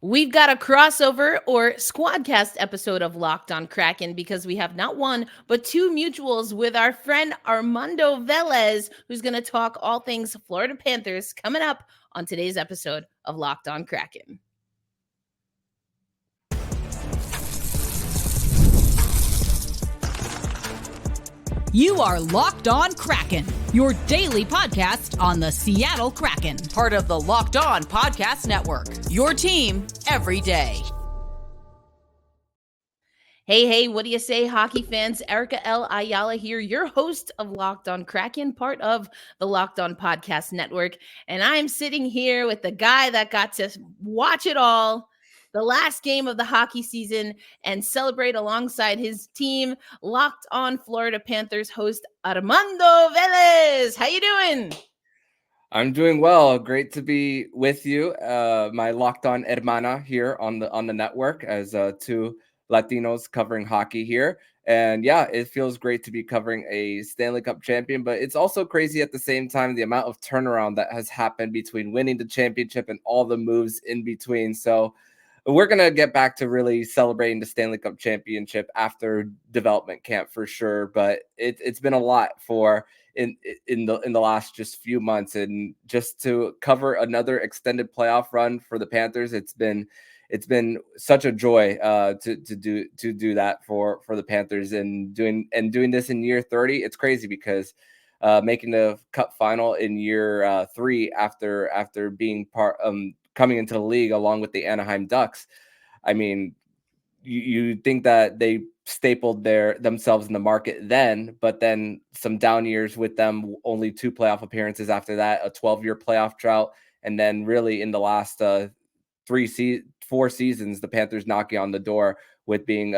We've got a crossover or squadcast episode of Locked On Kraken because we have not one, but two mutuals with our friend Armando Velez, who's going to talk all things Florida Panthers coming up on today's episode of Locked On Kraken. You are Locked On Kraken, your daily podcast on the Seattle Kraken, part of the Locked On Podcast Network, your team every day. Hey, what do you say, hockey fans? Erica L. Ayala here, your host of Locked On Kraken, part of the Locked On Podcast Network. And I'm sitting here with the guy that got to watch it all, the last game of the hockey season, and celebrate alongside his team, Locked On Florida Panthers host Armando Velez. How you doing? I'm doing well. Great to be with you, my Locked On Hermana here on the network as two Latinos covering hockey here. And yeah, it feels great to be covering a Stanley Cup champion, but it's also crazy at the same time the amount of turnaround that has happened between winning the championship and all the moves in between. So we're going to get back to really celebrating the Stanley Cup championship after development camp for sure. But it's been a lot for in the last just few months, and just to cover another extended playoff run for the Panthers, it's been such a joy to do that for the Panthers, and doing this in year 30. It's crazy because making the Cup final in year 3 after being coming into the league along with the Anaheim Ducks. I mean, you think that they stapled themselves in the market then, but then some down years with them, only 2 playoff appearances after that, a 12-year playoff drought, and then really in the last 4 seasons, the Panthers knocking on the door with being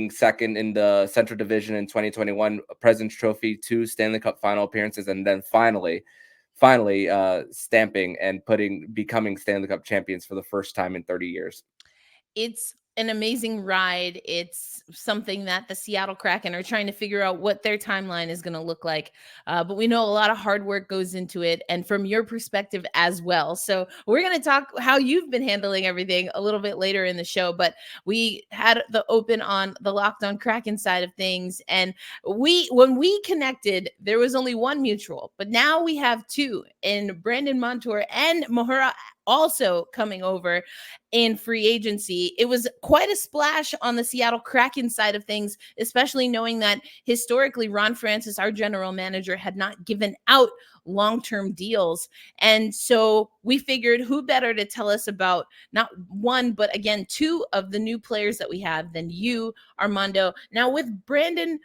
second in the Central Division in 2021, a President's Trophy, 2 Stanley Cup final appearances, and then finally stamping and becoming Stanley Cup champions for the first time in 30 years. It's an amazing ride. It's something that the Seattle Kraken are trying to figure out what their timeline is going to look like. But we know a lot of hard work goes into it, and from your perspective as well. So we're going to talk how you've been handling everything a little bit later in the show. But we had the open on the Locked On Kraken side of things. And when we connected, there was only one mutual, but now we have 2 in Brandon Montour and Mahura also coming over in free agency. It was quite a splash on the Seattle Kraken side of things, especially knowing that historically Ron Francis, our general manager, had not given out long-term deals. And so we figured who better to tell us about not one, but again, 2 of the new players that we have than you, Armando. Now with Brandon,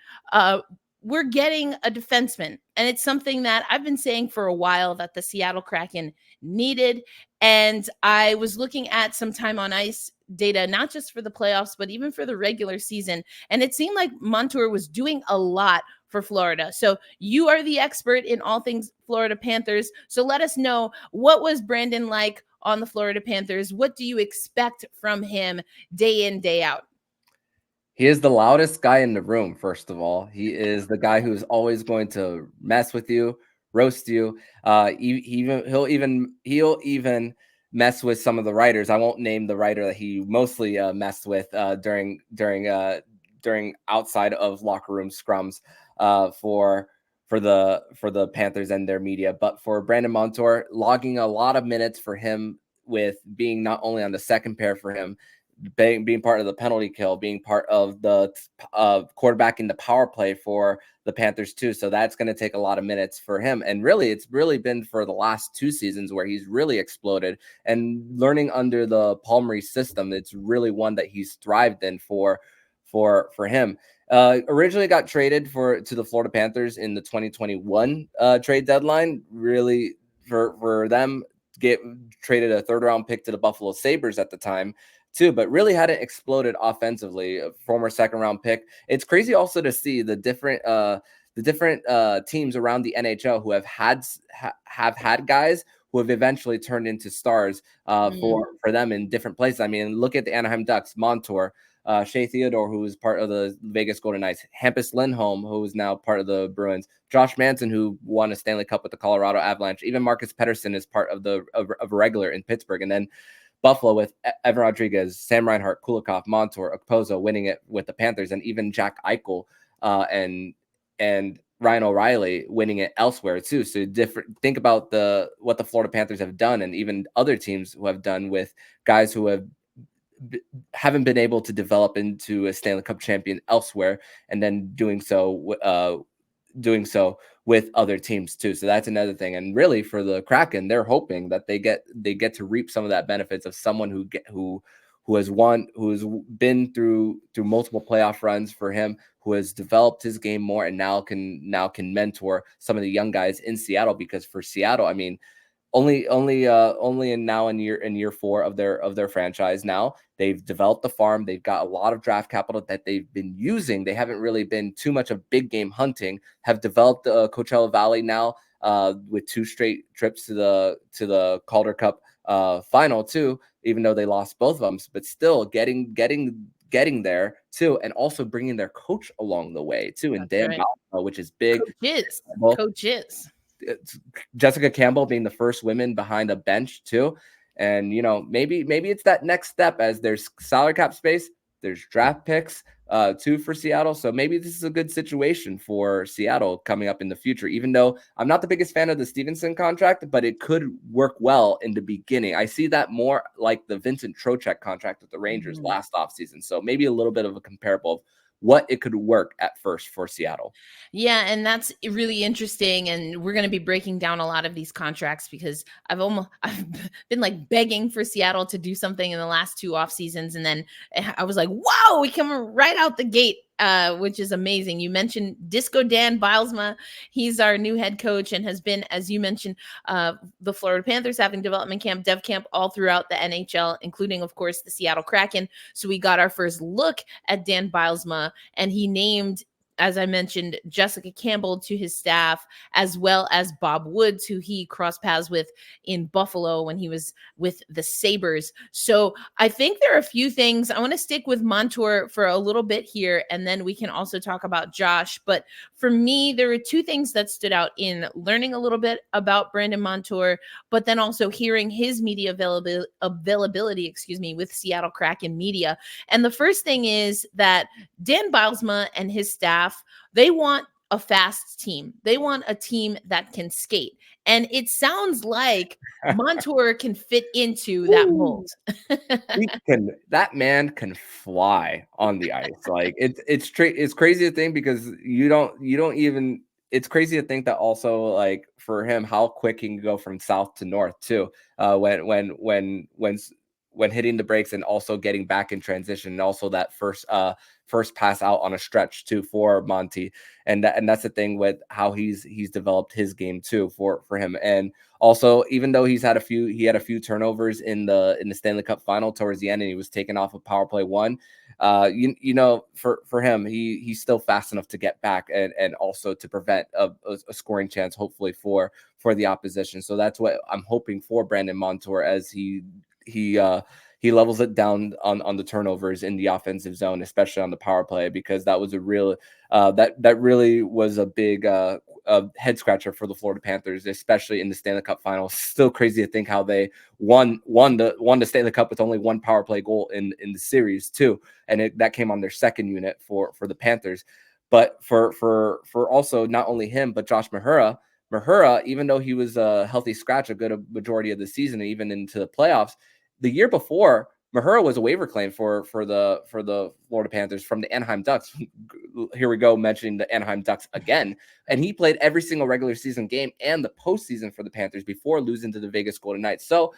we're getting a defenseman, and it's something that I've been saying for a while that the Seattle Kraken needed. And I was looking at some time on ice data, not just for the playoffs, but even for the regular season. And it seemed like Montour was doing a lot for Florida. So you are the expert in all things Florida Panthers. So let us know, what was Brandon like on the Florida Panthers? What do you expect from him day in, day out? He is the loudest guy in the room, first of all. He is the guy who's always going to mess with you, roast you. He'll even mess with some of the writers. I won't name the writer that he mostly messed with during outside of locker room scrums for the Panthers and their media. But for Brandon Montour, logging a lot of minutes for him, with being not only on the second pair for him, being part of the penalty kill, being part of the quarterbacking the power play for the Panthers too. So that's going to take a lot of minutes for him. And really, it's really been for the last 2 seasons where he's really exploded, and learning under the Palmery system. It's really one that he's thrived in for him. Originally got traded to the Florida Panthers in the 2021 trade deadline. Really for them, traded a 3rd round pick to the Buffalo Sabres at the time too, but really hadn't exploded offensively. A former 2nd round pick. It's crazy also to see the different teams around the NHL who have had guys who have eventually turned into stars for them in different places. I mean, look at the Anaheim Ducks, Montour, Shea Theodore, who was part of the Vegas Golden Knights, Hampus Lindholm, who is now part of the Bruins, Josh Manson, who won a Stanley Cup with the Colorado Avalanche, even Marcus Pettersson is part of a regular in Pittsburgh. And then Buffalo with Evan Rodriguez, Sam Reinhart, Kulikov, Montour, Okposo winning it with the Panthers, and even Jack Eichel and Ryan O'Reilly winning it elsewhere too. So think about what the Florida Panthers have done, and even other teams who have done with guys who haven't been able to develop into a Stanley Cup champion elsewhere, and then doing so with other teams too. So that's another thing. And really for the Kraken, they're hoping that they get to reap some of that benefits of someone who has been through multiple playoff runs for him, who has developed his game more, and now can mentor some of the young guys in Seattle. Because for Seattle, I mean, only in year 4 of their franchise now. They've developed the farm. They've got a lot of draft capital that they've been using. They haven't really been too much of big game hunting. Have developed the Coachella Valley now with 2 straight trips to the Calder Cup final too, even though they lost both of them, but still getting there too, and also bringing their coach along the way too, and Dan Balco, which is big. Coaches. Jessica Campbell being the first woman behind a bench too. And maybe it's that next step, as there's salary cap space, there's draft picks too for Seattle. So maybe this is a good situation for Seattle coming up in the future, even though I'm not the biggest fan of the Stevenson contract, but it could work well in the beginning. I see that more like the Vincent Trocheck contract with the Rangers last offseason. So maybe a little bit of a comparable of what it could work at first for Seattle. Yeah, and that's really interesting. And we're going to be breaking down a lot of these contracts, because I've been like begging for Seattle to do something in the last 2 off seasons, and then I was like, wow, we come right out the gate, which is amazing. You mentioned Disco Dan Bilesma. He's our new head coach and has been, as you mentioned, the Florida Panthers having development camp, dev camp all throughout the NHL, including, of course, the Seattle Kraken. So we got our first look at Dan Bilesma, and he named, as I mentioned, Jessica Campbell to his staff, as well as Bob Woods, who he crossed paths with in Buffalo when he was with the Sabres. So I think there are a few things. I want to stick with Montour for a little bit here, and then we can also talk about Josh. But for me, there were 2 things that stood out in learning a little bit about Brandon Montour, but then also hearing his media availability, with Seattle Kraken media. And the first thing is that Dan Bilesma and his staff, they want a fast team. They want a team that can skate. And it sounds like Montour can fit into that mold. That man can fly on the ice. Like it's crazy to think, because you don't even, it's crazy to think that also, like, for him, how quick he can go from south to north too. When hitting the brakes and also getting back in transition, and also that first pass out on a stretch too for Monty. And that's the thing with how he's developed his game too for him. And also, even though he had a few turnovers in the Stanley Cup final towards the end, and he was taken off of power play 1, for him, he's still fast enough to get back and also to prevent a scoring chance, hopefully for the opposition. So that's what I'm hoping for Brandon Montour, as he levels it down on the turnovers in the offensive zone, especially on the power play, because that was a real that really was a big head scratcher for the Florida Panthers, especially in the Stanley Cup final. Still crazy to think how they won the Stanley Cup with only 1 power play goal in the series too, and that came on their second unit for the Panthers. But for also not only him, but Josh Mahura, even though he was a healthy scratch a good majority of the season and even into the playoffs, the year before, Mahura was a waiver claim for the Florida Panthers from the Anaheim Ducks. Here we go, mentioning the Anaheim Ducks again. And he played every single regular season game and the postseason for the Panthers before losing to the Vegas Golden Knights. So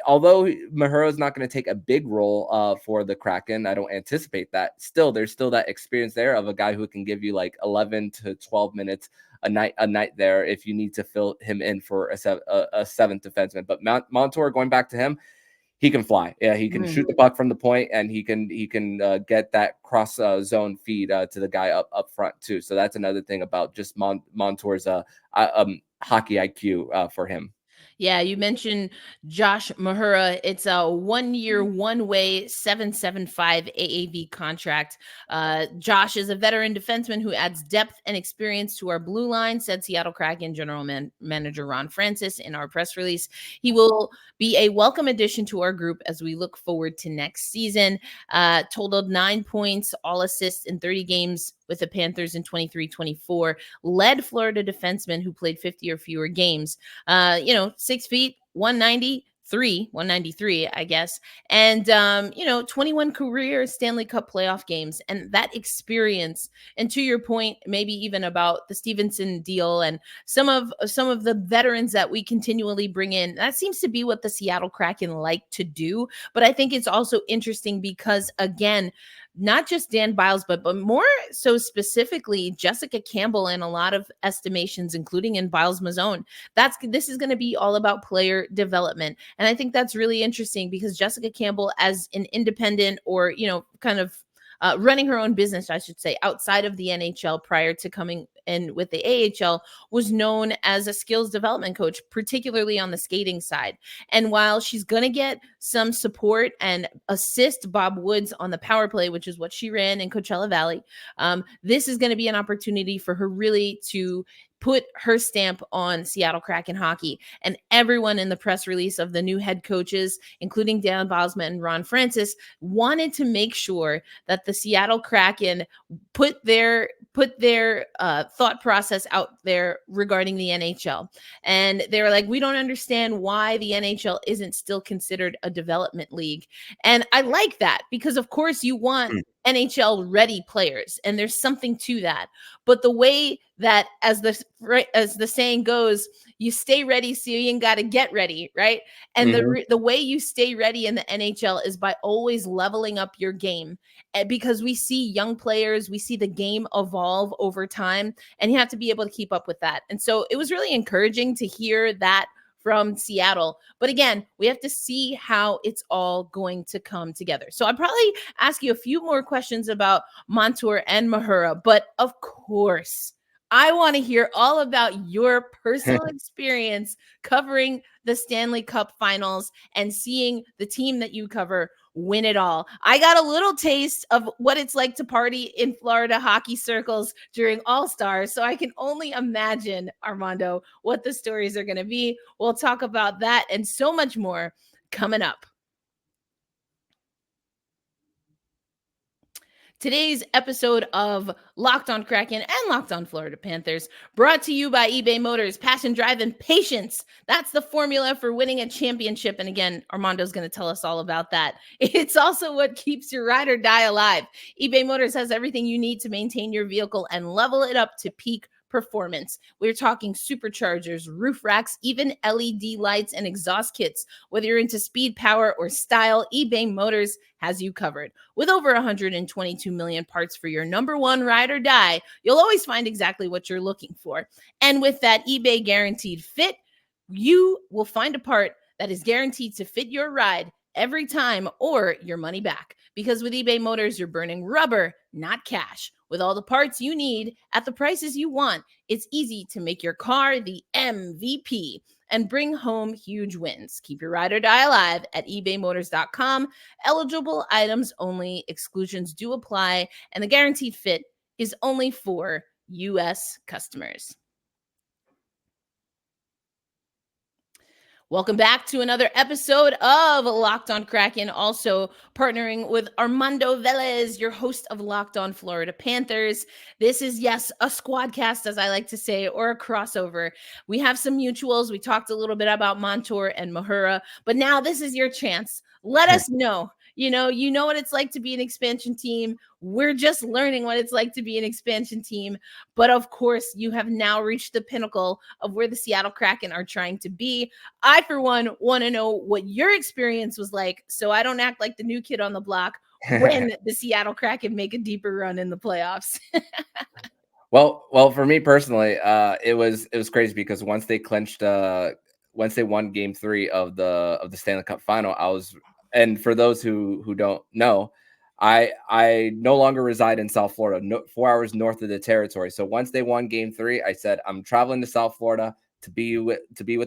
although Mahura is not going to take a big role for the Kraken, I don't anticipate that. There's still that experience there of a guy who can give you like 11 to 12 minutes a night there if you need to fill him in for a 7th defenseman. But Montour, going back to him, he can fly. Yeah, he can shoot the puck from the point, and he can get that cross zone feed to the guy up front too. So that's another thing about just Montour's hockey IQ for him. Yeah, you mentioned Josh Mahura. It's a 1 year, one-way, 775 AAV contract. Josh is a veteran defenseman who adds depth and experience to our blue line, said Seattle Kraken Manager Ron Francis in our press release. He will be a welcome addition to our group as we look forward to next season. Totaled 9 points, all assists in 30 games with the Panthers in 23-24. Led Florida defensemen who played 50 or fewer games. 6 feet, 193, I guess. And, 21 career Stanley Cup playoff games. And that experience, and to your point, maybe even about the Stevenson deal and some of the veterans that we continually bring in, that seems to be what the Seattle Kraken like to do. But I think it's also interesting because, again, not just Dan Biles, but more so specifically Jessica Campbell in a lot of estimations, including in Biles Mazzone. This is going to be all about player development. And I think that's really interesting because Jessica Campbell, as an independent or, kind of running her own business, I should say, outside of the NHL prior to coming in with the AHL, was known as a skills development coach, particularly on the skating side. And while she's going to get some support and assist Bob Woods on the power play, which is what she ran in Coachella Valley, this is going to be an opportunity for her really to put her stamp on Seattle Kraken hockey. And everyone in the press release of the new head coaches, including Dan Bosman and Ron Francis, wanted to make sure that the Seattle Kraken put their thought process out there regarding the NHL. And they were like, we don't understand why the NHL isn't still considered a development league. And I like that because, of course, you want NHL ready players, and there's something to that. But the way that, as the saying goes, you stay ready so you ain't got to get ready, right? And the way you stay ready in the NHL is by always leveling up your game, because we see young players, we see the game evolve over time, and you have to be able to keep up with that. And so it was really encouraging to hear that from Seattle. But again, we have to see how it's all going to come together. So I'll probably ask you a few more questions about Montour and Mahura, but of course, I want to hear all about your personal experience covering the Stanley Cup Finals and seeing the team that you cover win it all. I got a little taste of what it's like to party in Florida hockey circles during All-Stars, so I can only imagine, Armando, what the stories are going to be. We'll talk about that and so much more coming up. Today's episode of Locked on Kraken and Locked on Florida Panthers brought to you by eBay Motors. Passion, drive, and patience. That's the formula for winning a championship. And again, Armando's going to tell us all about that. It's also what keeps your ride or die alive. eBay Motors has everything you need to maintain your vehicle and level it up to peak performance. We're talking superchargers, roof racks, even LED lights and exhaust kits. Whether you're into speed, power, or style, eBay Motors has you covered. With over 122 million parts for your number one ride or die, you'll always find exactly what you're looking for. And with that eBay Guaranteed Fit, you will find a part that is guaranteed to fit your ride every time or your money back. Because with eBay Motors, you're burning rubber, not cash. With all the parts you need at the prices you want, it's easy to make your car the MVP and bring home huge wins. Keep your ride or die alive at ebaymotors.com. Eligible items only. Exclusions do apply, and the guaranteed fit is only for U.S. customers. Welcome back to another episode of Locked on Kraken, also partnering with Armando Velez, your host of Locked on Florida Panthers. This is, yes, a squadcast, as I like to say, or a crossover. We have some mutuals. We talked a little bit about Montour and Mahura, but now this is your chance. Let us know. You know what it's like to be an expansion team. We're just learning what it's like to be an expansion team. But of course, you have now reached the pinnacle of where the Seattle Kraken are trying to be. I, for one, want to know what your experience was like, so I don't act like the new kid on the block when the Seattle Kraken make a deeper run in the playoffs. Well, for me personally, it was crazy because once they won Game 3 of the Stanley Cup Final, and for those who don't know, I no longer reside in South Florida, 4 hours north of the territory. So once they won Game 3, I said, I'm traveling to South Florida. to be with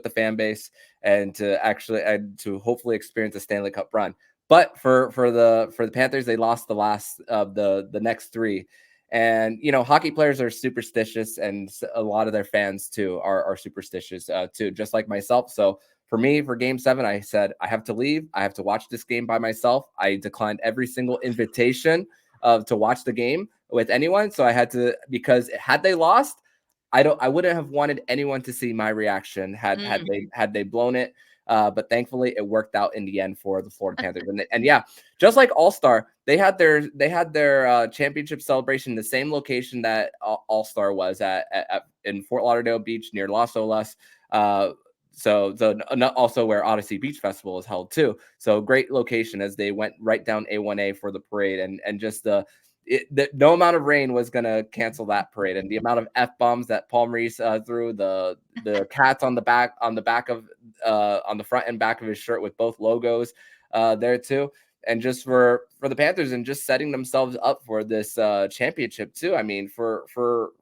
the fan base and to hopefully experience a Stanley Cup run. But for the Panthers, they lost the last of the next three. And hockey players are superstitious, and a lot of their fans too are superstitious too, just like myself. So for me, for Game 7, I said I have to leave. I have to watch this game by myself. I declined every single invitation to watch the game with anyone. So I had to, because had they lost, I wouldn't have wanted anyone to see my reaction had they blown it. But thankfully, it worked out in the end for the Florida Panthers. And yeah, just like All-Star, they had their championship celebration in the same location that All-Star was at in Fort Lauderdale Beach near Las Olas. So also where Odyssey Beach Festival is held too. So great location as they went right down A1A for the parade, and just no amount of rain was going to cancel that parade. And the amount of F-bombs that Paul Maurice threw, the cats on the back of on the front and back of his shirt with both logos there too. And just for the Panthers, and just setting themselves up for this championship too. I mean, for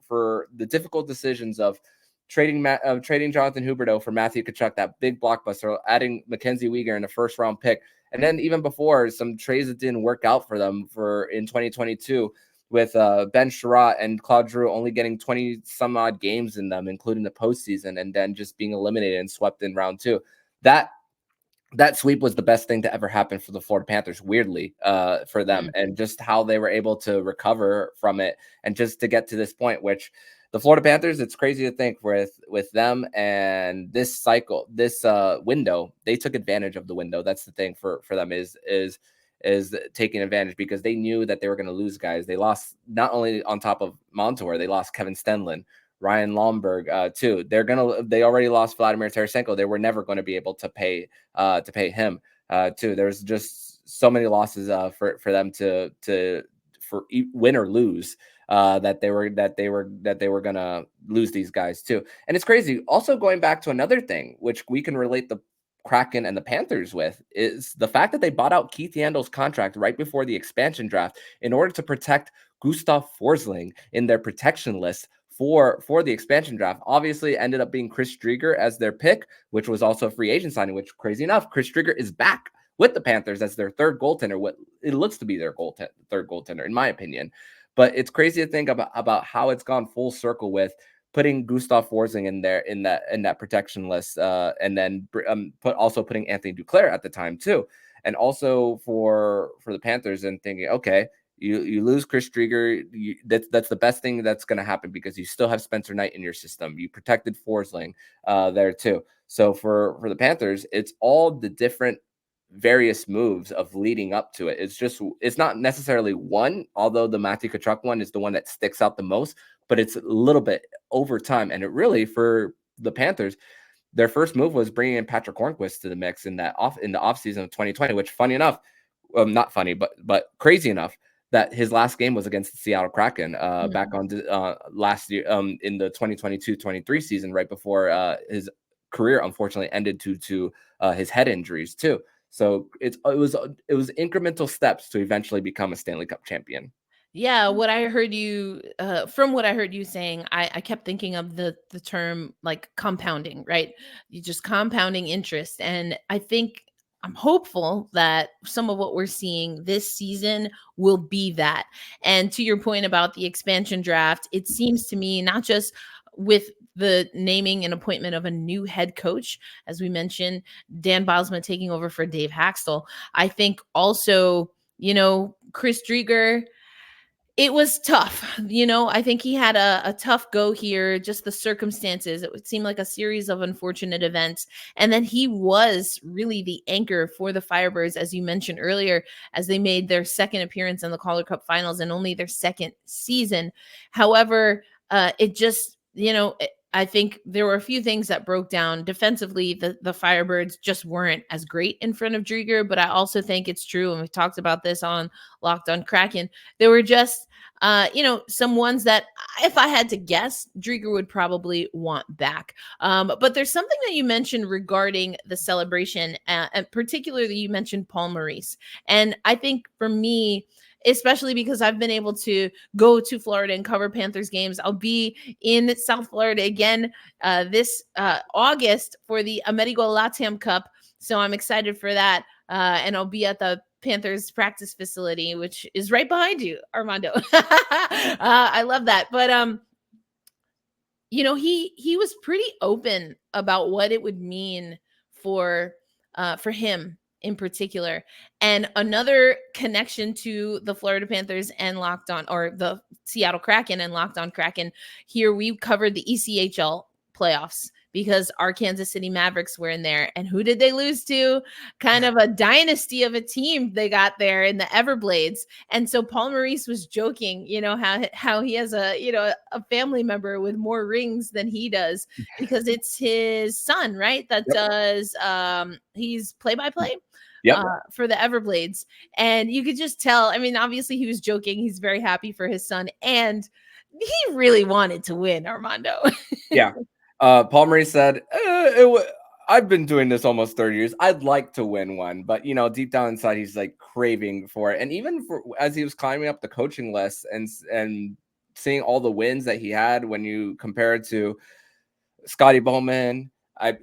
the difficult decisions of trading Jonathan Huberdeau for Matthew Tkachuk, that big blockbuster, adding Mackenzie Weegar in a first-round pick. And then even before, some trades that didn't work out for them in 2022 with Ben Sherratt and Claude Giroux only getting 20 some odd games in them, including the postseason, and then just being eliminated and swept in round 2. That sweep was the best thing to ever happen for the Florida Panthers, weirdly, for them, and just how they were able to recover from it, and just to get to this point, which the Florida Panthers, it's crazy to think with them and this cycle, this window, they took advantage of the window. That's the thing for them is taking advantage, because they knew that they were going to lose guys. They lost not only on top of Montour, they lost Kevin Stenlund, Ryan Lomberg too. They already lost Vladimir Tarasenko. They were never going to be able to pay him too. There's just so many losses for them to win or lose. That they were gonna lose these guys too. And it's crazy. Also, going back to another thing which we can relate the Kraken and the Panthers with, is the fact that they bought out Keith Yandle's contract right before the expansion draft in order to protect Gustav Forsling in their protection list for the expansion draft. Obviously ended up being Chris Driedger as their pick, which was also a free agent signing, which, crazy enough, Chris Driedger is back with the Panthers as their third goaltender, what it looks to be their third goaltender, in my opinion. But it's crazy to think about how it's gone full circle with putting Gustav Forsling in there in that protection list, and then putting Anthony Duclair at the time too, and also for the Panthers, and thinking, okay, you lose Chris Driedger, that's the best thing that's going to happen, because you still have Spencer Knight in your system. You protected Forsling there too. So for the Panthers, it's all the different various moves of leading up to it. It's not necessarily one, although the Matthew Tkachuk one is the one that sticks out the most, but it's a little bit over time. And it really, for the Panthers, their first move was bringing in Patrick Hornquist to the mix in the offseason of 2020, which, funny enough, not funny, but crazy enough, that his last game was against the Seattle Kraken back on last year in the 2022-23 season, right before his career unfortunately ended due to his head injuries too. So it was incremental steps to eventually become a Stanley Cup champion. Yeah, what I heard you from what I heard you saying, I kept thinking of the term like compounding, right? You just compounding interest. And I think I'm hopeful that some of what we're seeing this season will be that. And to your point about the expansion draft, it seems to me, not just with the naming and appointment of a new head coach, as we mentioned, Dan Bilesma taking over for Dave Haxtell, I think also, Chris Driedger, it was tough. I think he had a tough go here, just the circumstances. It would seem like a series of unfortunate events. And then he was really the anchor for the Firebirds, as you mentioned earlier, as they made their second appearance in the Calder Cup finals and only their second season. However, it just, I think there were a few things that broke down defensively. The Firebirds just weren't as great in front of Driedger, but I also think it's true, and we talked about this on Locked on Kraken. There were just, some ones that, if I had to guess, Driedger would probably want back. But there's something that you mentioned regarding the celebration, and particularly you mentioned Paul Maurice. And I think for me, especially because I've been able to go to Florida and cover Panthers games. I'll be in South Florida again this August for the Amerigo Latam Cup. So I'm excited for that. And I'll be at the Panthers practice facility, which is right behind you, Armando. I love that. But he was pretty open about what it would mean for him in particular. And another connection to the Florida Panthers and Locked On, or the Seattle Kraken and Locked On Kraken, here we covered the ECHL playoffs because our Kansas City Mavericks were in there. And who did they lose to? Kind of a dynasty of a team they got there in the Everblades. And so Paul Maurice was joking, how he has a family member with more rings than he does because it's his son, right? That does he's play-by-play. Yep. For the Everblades. And you could just tell, I mean, obviously he was joking. He's very happy for his son. And he really wanted to win, Armando. Yeah. Paul Maurice said, I've been doing this almost 30 years. I'd like to win one. But, deep down inside, he's like craving for it. And even as he was climbing up the coaching list and seeing all the wins that he had when you compare it to Scotty Bowman,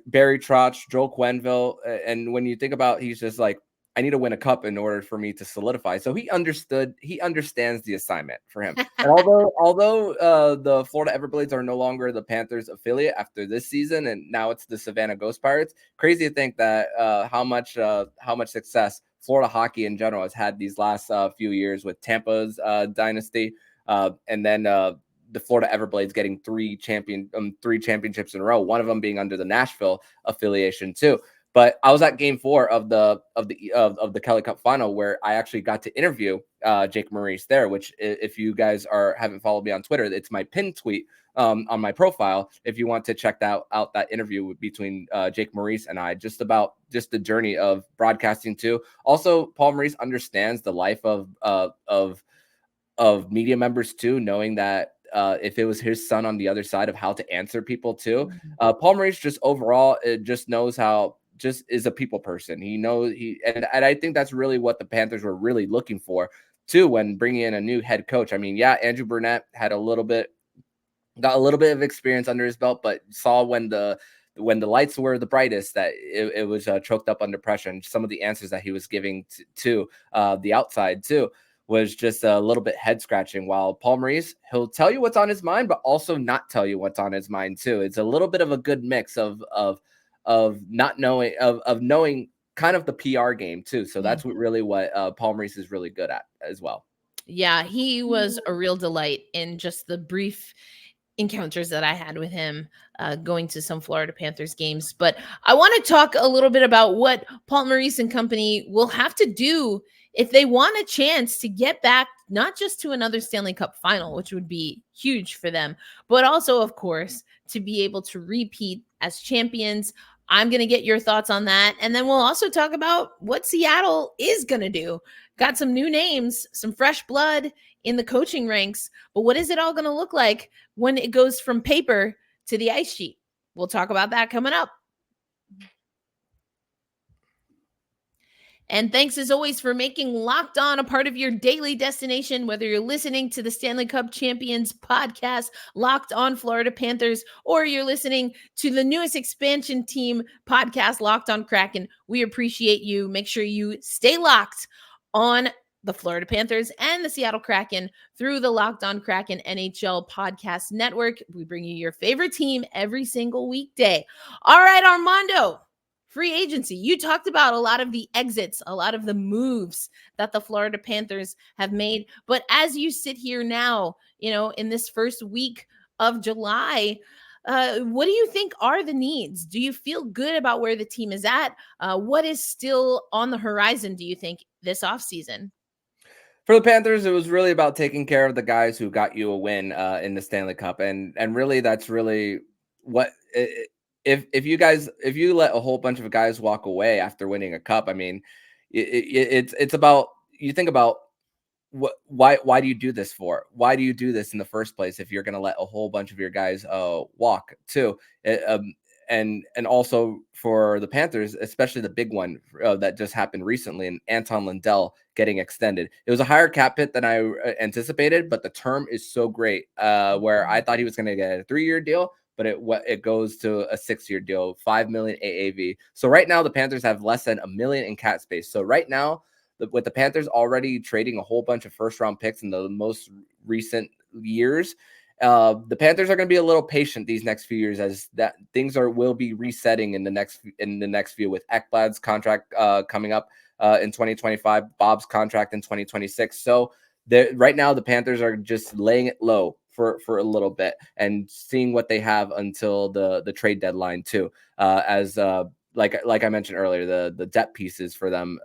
Barry Trotz, Joel Quenneville. And when you think about, he's just like, I need to win a cup in order for me to solidify. So he understands the assignment for him. And although the Florida Everblades are no longer the Panthers affiliate after this season, and now it's the Savannah Ghost Pirates, crazy to think that how much success Florida hockey in general has had these last few years with Tampa's dynasty, and then the Florida Everblades getting three championships in a row, one of them being under the Nashville affiliation too. But I was at Game 4 of the Kelly Cup final, where I actually got to interview Jake Maurice there. Which, if you guys haven't followed me on Twitter, it's my pinned tweet on my profile. If you want to check out that interview between Jake Maurice and I, just about the journey of broadcasting too. Also, Paul Maurice understands the life of media members too, knowing that if it was his son on the other side, of how to answer people too. Paul Maurice just overall just knows how. Just is a people person. He knows and I think that's really what the Panthers were really looking for too when bringing in a new head coach. I mean, yeah, Andrew Burnett got a little bit of experience under his belt, but saw when the lights were the brightest that it was choked up under pressure, and some of the answers that he was giving to the outside too was just a little bit head scratching. While Paul Maurice, he'll tell you what's on his mind, but also not tell you what's on his mind too. It's a little bit of a good mix of not knowing of knowing kind of the PR game too. So that's what Paul Maurice is really good at as well. Yeah, he was a real delight in just the brief encounters that I had with him going to some Florida Panthers games. But I want to talk a little bit about what Paul Maurice and company will have to do if they want a chance to get back, not just to another Stanley Cup final, which would be huge for them, but also, of course, to be able to repeat as champions. I'm going to get your thoughts on that. And then we'll also talk about what Seattle is going to do. Got some new names, some fresh blood in the coaching ranks. But what is it all going to look like when it goes from paper to the ice sheet? We'll talk about that coming up. And thanks as always for making Locked On a part of your daily destination, whether you're listening to the Stanley Cup Champions podcast, Locked On Florida Panthers, or you're listening to the newest expansion team podcast, Locked On Kraken. We appreciate you. Make sure you stay locked on the Florida Panthers and the Seattle Kraken through the Locked On Kraken NHL podcast network. We bring you your favorite team every single weekday. All right, Armando. Free agency. You talked about a lot of the exits, a lot of the moves that the Florida Panthers have made. But as you sit here now, in this first week of July, what do you think are the needs? Do you feel good about where the team is at? What is still on the horizon, do you think, this offseason? For the Panthers, it was really about taking care of the guys who got you a win in the Stanley Cup. And really, that's really what if you let a whole bunch of guys walk away after winning a cup, I mean, it's about, you think about why do you do this for? Why do you do this in the first place if you're going to let a whole bunch of your guys walk too? and also for the Panthers, especially the big one that just happened recently, and Anton Lundell getting extended. It was a higher cap hit than I anticipated, but the term is so great. Where I thought he was going to get a 3-year deal, but it goes to a 6-year deal, $5 million AAV. So right now the Panthers have less than $1 million in cap space. So right now, with the Panthers already trading a whole bunch of first-round picks in the most recent years, the Panthers are going to be a little patient these next few years, as that things will be resetting in the next few, with Ekblad's contract coming up in 2025, Bob's contract in 2026. So right now the Panthers are just laying it low for a little bit and seeing what they have until the trade deadline too. As like I mentioned earlier, the depth pieces for them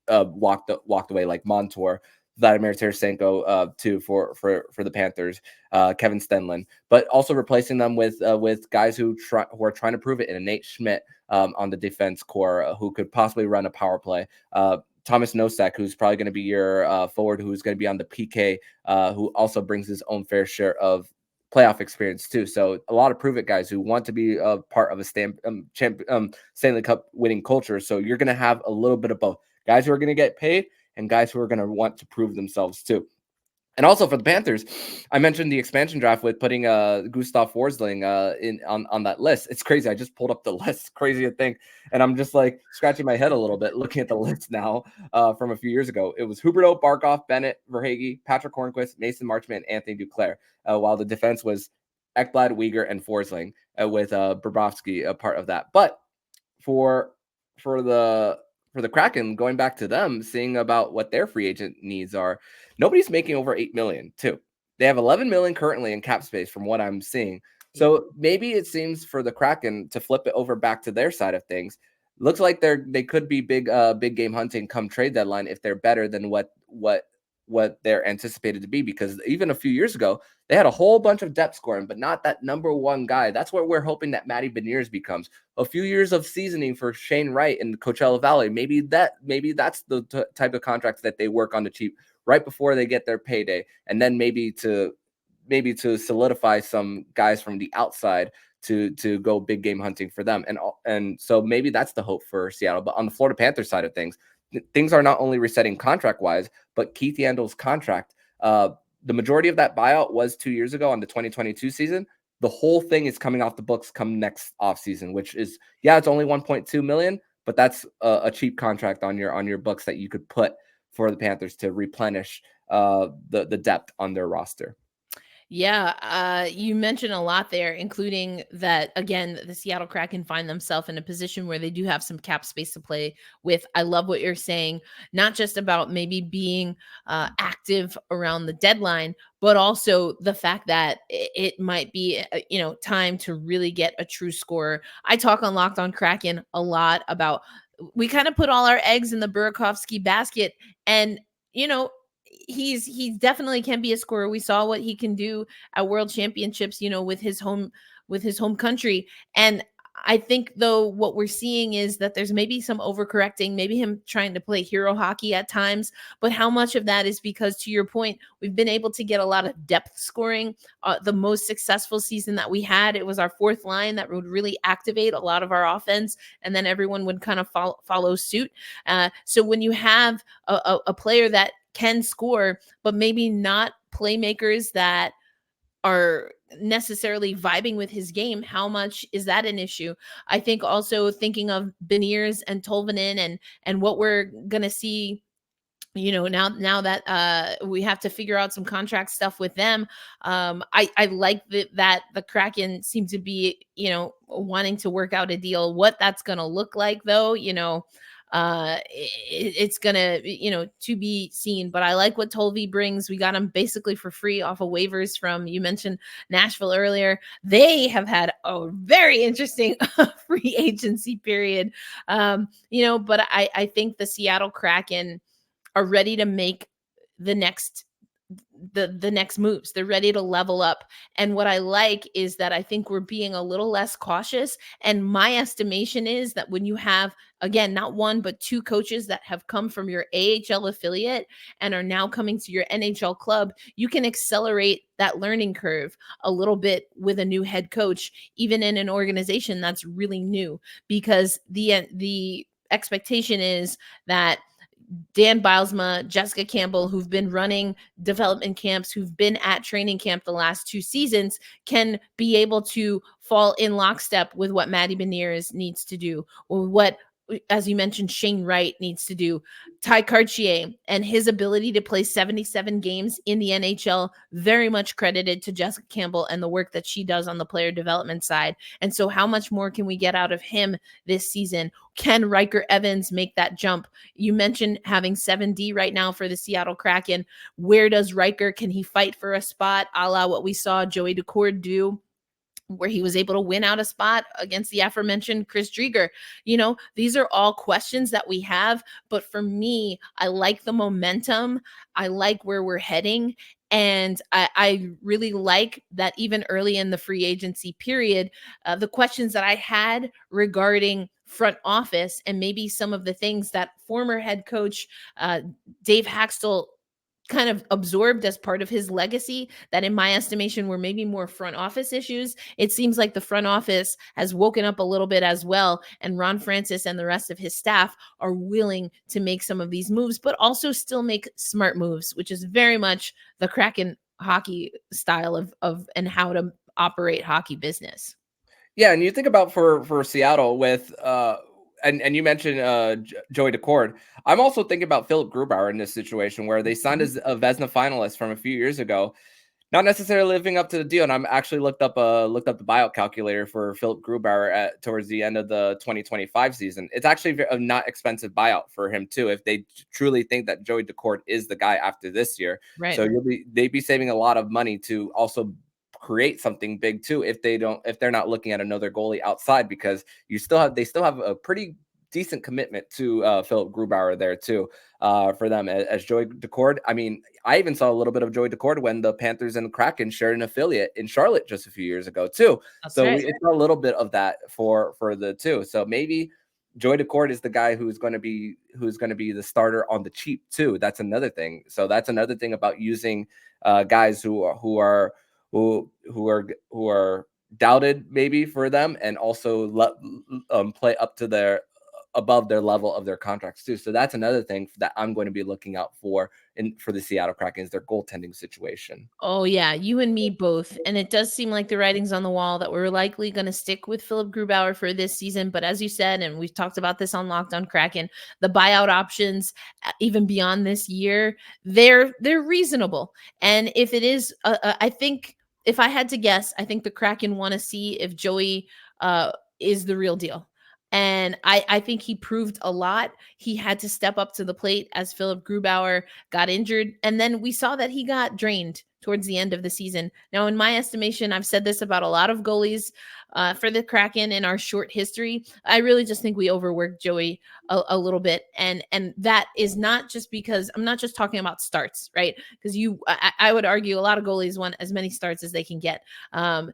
walked away, like Montour, Vladimir Tarasenko too for the Panthers, Kevin Stenlund, but also replacing them with guys who are trying to prove it in a Nate Schmidt on the defense core, who could possibly run a power play. Thomas Nosek, who's probably going to be your forward, who's going to be on the PK, who also brings his own fair share of playoff experience too. So a lot of prove it guys who want to be a part of a Stanley Cup winning culture. So you're going to have a little bit of both guys who are going to get paid and guys who are going to want to prove themselves too. And also for the Panthers, I mentioned the expansion draft with putting Gustav Forsling on that list. It's crazy. I just pulled up the list. Crazy to think. And I'm just like scratching my head a little bit looking at the list now from a few years ago. It was Huberdeau, Barkov, Bennett, Verhaeghe, Patrick Hornquist, Mason Marchment, and Anthony Duclair, while the defense was Ekblad, Uyghur, and Forsling, with Bobrovsky a part of that. But for the Kraken, going back to them, seeing about what their free agent needs are, nobody's making over $8 million too. They have $11 million currently in cap space from what I'm seeing. So maybe it seems for the Kraken to flip it over back to their side of things. Looks like they could be big game hunting come trade deadline if they're better than what they're anticipated to be, because even a few years ago they had a whole bunch of depth scoring, but not that number one guy. That's what we're hoping that Matty Beniers becomes. A few years of seasoning for Shane Wright in Coachella Valley. Maybe that's the type of contracts that they work on the cheap right before they get their payday, and then maybe to solidify some guys from the outside to go big game hunting for them. And so maybe that's the hope for Seattle. But on the Florida Panthers side of things are not only resetting contract wise, but Keith Yandle's contract. The majority of that buyout was 2 years ago on the 2022 season. The whole thing is coming off the books come next offseason, which is, it's only 1.2 million, but that's a cheap contract on your books that you could put for the Panthers to replenish the depth on their roster. Yeah, you mentioned a lot there, including that, again, the Seattle Kraken find themselves in a position where they do have some cap space to play with. I love what you're saying, not just about maybe being active around the deadline, but also the fact that it might be, time to really get a true scorer. I talk on Locked On Kraken a lot about, we kind of put all our eggs in the Burakovsky basket, and, he definitely can be a scorer. We saw what he can do at World Championships, with his home country. And I think, though, what we're seeing is that there's maybe some overcorrecting, maybe him trying to play hero hockey at times. But how much of that is because, to your point, we've been able to get a lot of depth scoring. The most successful season that we had, it was our fourth line that would really activate a lot of our offense, and then everyone would kind of follow suit. So when you have a player that can score, but maybe not playmakers that are necessarily vibing with his game, how much is that an issue? I think also thinking of Beniers and Tolvanen and what we're gonna see, now that we have to figure out some contract stuff with them. I like that the Kraken seem to be, wanting to work out a deal. What that's gonna look like, though, it's gonna, to be seen. But I like what Tolvi brings. We got him basically for free off of waivers from, you mentioned Nashville earlier. They have had a very interesting free agency period. But I think the Seattle Kraken are ready to make the next the next moves. They're ready to level up. And what I like is that I think we're being a little less cautious. And my estimation is that when you have, again, not one but two coaches that have come from your AHL affiliate and are now coming to your NHL club, you can accelerate that learning curve a little bit with a new head coach, even in an organization that's really new, because the expectation is that Dan Bilesma, Jessica Campbell, who've been running development camps, who've been at training camp the last 2 seasons, can be able to fall in lockstep with what Maddie Beniers needs to do, or what, as you mentioned, Shane Wright needs to do. Ty Cartier and his ability to play 77 games in the NHL, very much credited to Jessica Campbell and the work that she does on the player development side. And so how much more can we get out of him this season? Can Riker Evans make that jump? You mentioned having 7D right now for the Seattle Kraken. Where does Riker, can he fight for a spot, a la what we saw Joey Daccord do, where he was able to win out a spot against the aforementioned Chris Drieger? These are all questions that we have. But for me, I like the momentum. I like where we're heading. And I really like that even early in the free agency period, the questions that I had regarding front office and maybe some of the things that former head coach Dave Haxtell kind of absorbed as part of his legacy, that in my estimation were maybe more front office issues. It seems like the front office has woken up a little bit as well, and Ron Francis and the rest of his staff are willing to make some of these moves, but also still make smart moves, which is very much the Kraken hockey style of and how to operate hockey business. Yeah, and you think about for Seattle with and you mentioned Joey Daccord. I'm also thinking about Philip Grubauer in this situation where they signed as a Vezina finalist from a few years ago, not necessarily living up to the deal. And I'm actually looked up the buyout calculator for Philip Grubauer towards the end of the 2025 season. It's actually a not expensive buyout for him too, if they truly think that Joey Daccord is the guy after this year. Right. So they'd be saving a lot of money to also create something big too if they're not looking at another goalie outside, because they still have a pretty decent commitment to Philip Grubauer there too for them as Joey Daccord. I mean, I even saw a little bit of Joey Daccord when the Panthers and Kraken shared an affiliate in Charlotte just a few years ago too. That's So right. we saw a little bit of that for the two. So maybe Joey Daccord is the guy who's going to be the starter on the cheap too. That's another thing. So that's another thing about using guys who are doubted maybe for them, and also play up to above their level of their contracts too. So that's another thing that I'm going to be looking out for for the Seattle Kraken, is their goaltending situation. Oh yeah, you and me both. And it does seem like the writing's on the wall that we're likely going to stick with Philip Grubauer for this season. But as you said, and we've talked about this on Locked On Kraken, the buyout options, even beyond this year, they're reasonable. And if it is, I think if I had to guess, I think the Kraken want to see if Joey is the real deal. And I think he proved a lot. He had to step up to the plate as Philip Grubauer got injured. And then we saw that he got drained towards the end of the season. Now, in my estimation, I've said this about a lot of goalies for the Kraken in our short history. I really just think we overworked Joey a little bit. And that is not just because I'm not just talking about starts, right? Because I would argue a lot of goalies want as many starts as they can get. And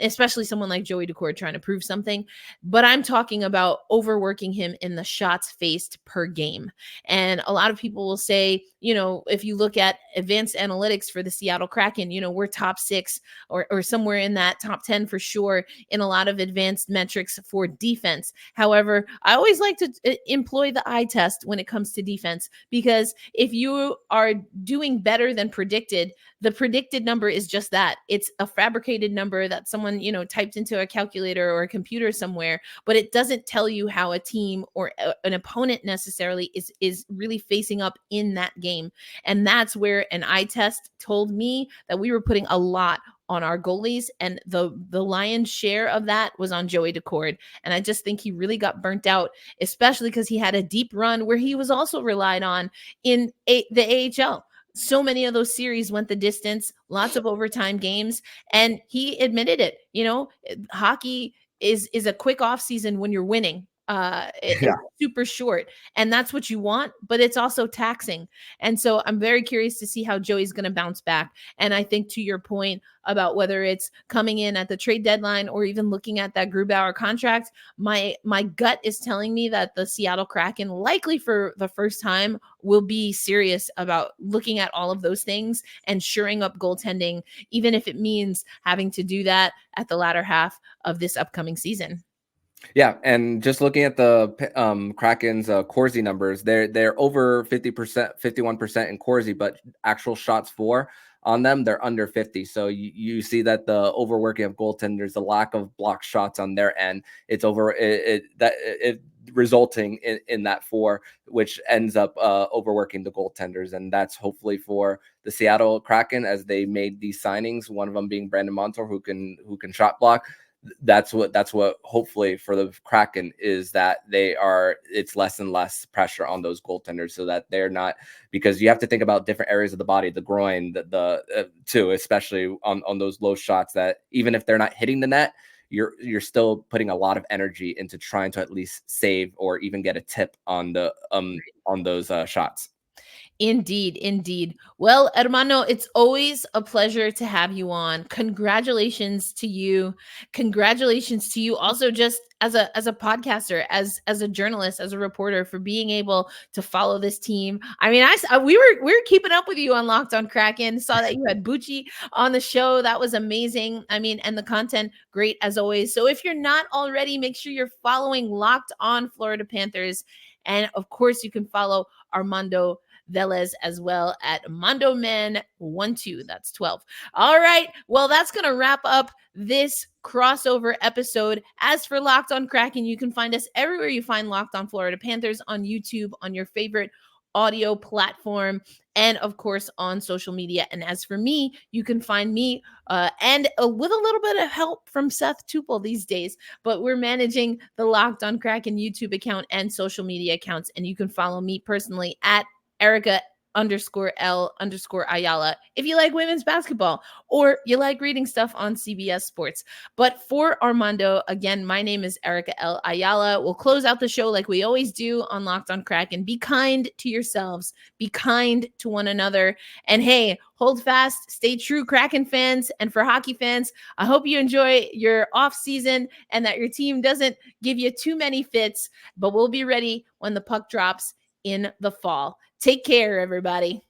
especially someone like Joey Daccord trying to prove something. But I'm talking about overworking him in the shots faced per game. And a lot of people will say, if you look at advanced analytics for the Seattle Kraken, we're top 6 or somewhere in that top 10 for sure in a lot of advanced metrics for defense. However, I always like to employ the eye test when it comes to defense, because if you are doing better than predicted, the predicted number is just that. It's a fabricated number that someone, typed into a calculator or a computer somewhere, but it doesn't tell you how a team or an opponent necessarily is really facing up in that game. And that's where an eye test told me that we were putting a lot on our goalies, and the lion's share of that was on Joey Daccord. And I just think he really got burnt out, especially because he had a deep run where he was also relied on in the AHL. So many of those series went the distance, lots of overtime games, and he admitted it. Hockey is a quick off season when you're winning. Yeah. It's super short, and that's what you want, but it's also taxing. And so I'm very curious to see how Joey's going to bounce back. And I think, to your point about whether it's coming in at the trade deadline or even looking at that Grubauer contract, my gut is telling me that the Seattle Kraken, likely for the first time, will be serious about looking at all of those things and shoring up goaltending, even if it means having to do that at the latter half of this upcoming season. Yeah, and just looking at the Kraken's Corsi numbers, they're over 50%, 51% in Corsi, but actual shots for on them, they're under 50. So you see that the overworking of goaltenders, the lack of block shots on their end, it's resulting in that for, which ends up overworking the goaltenders, and that's hopefully for the Seattle Kraken as they made these signings. One of them being Brandon Montour, who can shot block. That's what hopefully for the Kraken is, that it's less and less pressure on those goaltenders, so that they're not, because you have to think about different areas of the body, the groin, too, especially on those low shots, that even if they're not hitting the net, you're still putting a lot of energy into trying to at least save or even get a tip on those shots. Indeed, indeed. Well, Hermano, it's always a pleasure to have you on. Congratulations to you. Congratulations to you also, just as a podcaster, as a journalist, as a reporter, for being able to follow this team. I mean, we were keeping up with you on Locked on Kraken. Saw that you had Bucci on the show. That was amazing. I mean, and the content great as always. So if you're not already, make sure you're following Locked on Florida Panthers. And of course, you can follow Armando Velez as well at Mondo Men 12. That's 12. All right. Well, that's going to wrap up this crossover episode. As for Locked on Kraken, you can find us everywhere you find Locked on Florida Panthers, on YouTube, on your favorite audio platform, and of course on social media. And as for me, you can find me with a little bit of help from Seth Tupel these days, but we're managing the Locked on Kraken YouTube account and social media accounts. And you can follow me personally at Erica_L_Ayala if you like women's basketball or you like reading stuff on CBS Sports. But for Armando, again, my name is Erica L. Ayala. We'll close out the show like we always do on Locked on Kraken. Be kind to yourselves. Be kind to one another. And hey, hold fast. Stay true, Kraken fans. And for hockey fans, I hope you enjoy your off season and that your team doesn't give you too many fits. But we'll be ready when the puck drops in the fall. Take care, everybody.